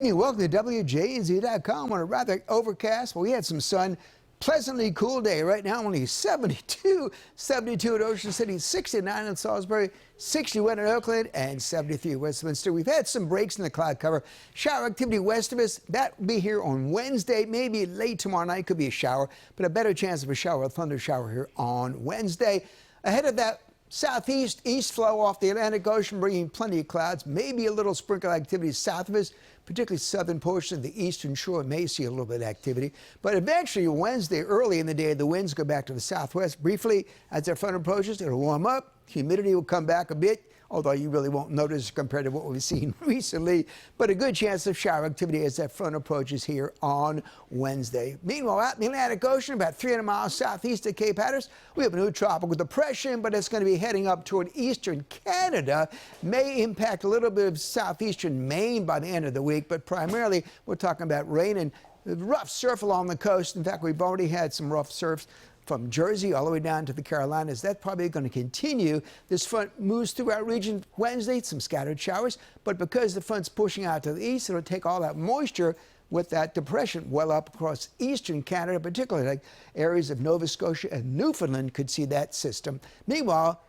Welcome to WJZ.com on a rather overcast. Well, we had some sun. Pleasantly cool day. Right now, only 72 at Ocean City, 69 in Salisbury, 61 in Oakland, and 73 in Westminster. We've had some breaks in the cloud cover. Shower activity west of us. That will be here on Wednesday. Maybe late tomorrow night could be a shower, but a better chance of a shower, a thunder shower here on Wednesday. Ahead of that, southeast east flow off the Atlantic Ocean, bringing plenty of clouds, maybe a little sprinkle activity south of us, particularly southern portion of the eastern shore may see a little bit of activity. But eventually Wednesday, early in the day, the winds go back to the southwest briefly. As our front approaches, it'll warm up. Humidity will come back a bit, although you really won't notice compared to what we've seen recently. But a good chance of shower activity as that front approaches here on Wednesday. Meanwhile, out in the Atlantic Ocean, about 300 miles southeast of Cape Hatteras, we have a new tropical depression, but it's going to be heading up toward eastern Canada. May impact a little bit of southeastern Maine by the end of the week, but primarily we're talking about rain and rough surf along the coast. In fact, we've already had some rough surfs from Jersey all the way down to the Carolinas. That's probably going to continue. This front moves through our region Wednesday, some scattered showers, but because the front's pushing out to the east, it'll take all that moisture with that depression well up across eastern Canada, particularly like areas of Nova Scotia and Newfoundland could see that system. Meanwhile,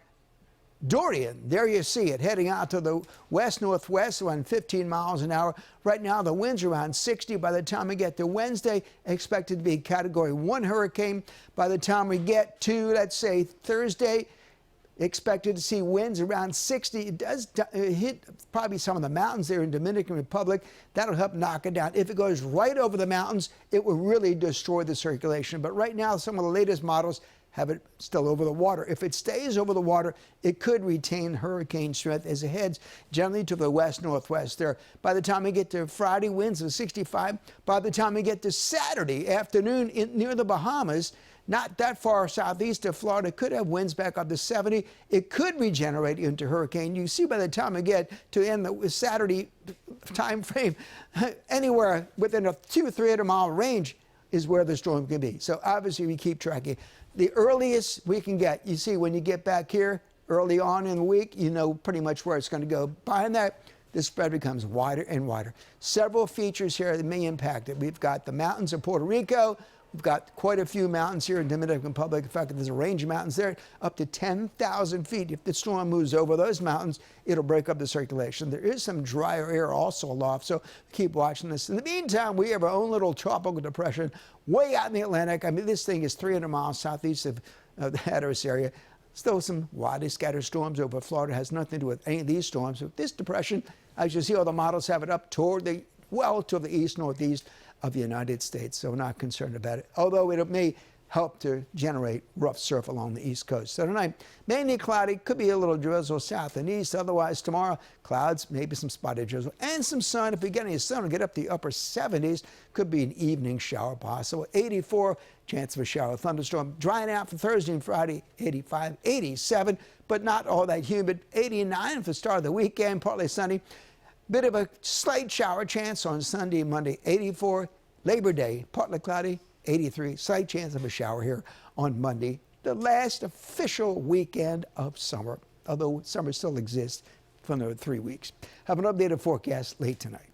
Dorian, there you see it, heading out to the west-northwest, around 15 miles an hour. Right now, the winds are around 60. By the time we get to Wednesday, expected to be Category 1 hurricane. By the time we get to, let's say, Thursday, expected to see winds around 60. It does hit probably some of the mountains there in Dominican Republic. That'll help knock it down. If it goes right over the mountains, it will really destroy the circulation. But right now, some of the latest models have it still over the water. If it stays over the water, it could retain hurricane strength as it heads generally to the west-northwest there. By the time we get to Friday, winds of 65. By the time we get to Saturday afternoon near the Bahamas, not that far southeast of Florida, could have winds back up to 70. It could regenerate into hurricane. You see by the time we get to end the Saturday time frame, anywhere within a 200-300 mile range is where the storm can be. So obviously we keep tracking. The earliest we can get, you see when you get back here early on in the week, you know pretty much where it's going to go. Behind that, the spread becomes wider and wider. Several features here that may impact it. We've got the mountains of Puerto Rico. We've got quite a few mountains here in Dominican Republic. In fact, there's a range of mountains there up to 10,000 feet. If the storm moves over those mountains, it'll break up the circulation. There is some drier air also aloft, so keep watching this. In the meantime, we have our own little tropical depression way out in the Atlantic. I mean, this thing is 300 miles southeast of the Hatteras area. Still some widely scattered storms over Florida. It has nothing to do with any of these storms. So this depression, as you see, all the models have it up toward the east, northeast of the United States, so not concerned about it, although it may help to generate rough surf along the east coast. So tonight, mainly cloudy, could be a little drizzle south and east. Otherwise, tomorrow, clouds, maybe some spotted drizzle, and some sun. If we get any sun, we'll get up to the upper 70s. Could be an evening shower possible. 84, chance of a shower, thunderstorm. Drying out for Thursday and Friday, 85, 87, but not all that humid. 89 for the start of the weekend, partly sunny. Bit of a slight shower chance on Sunday and Monday, 84. Labor Day, partly cloudy, 83. Slight chance of a shower here on Monday, the last official weekend of summer, although summer still exists for another 3 weeks. Have an updated forecast late tonight.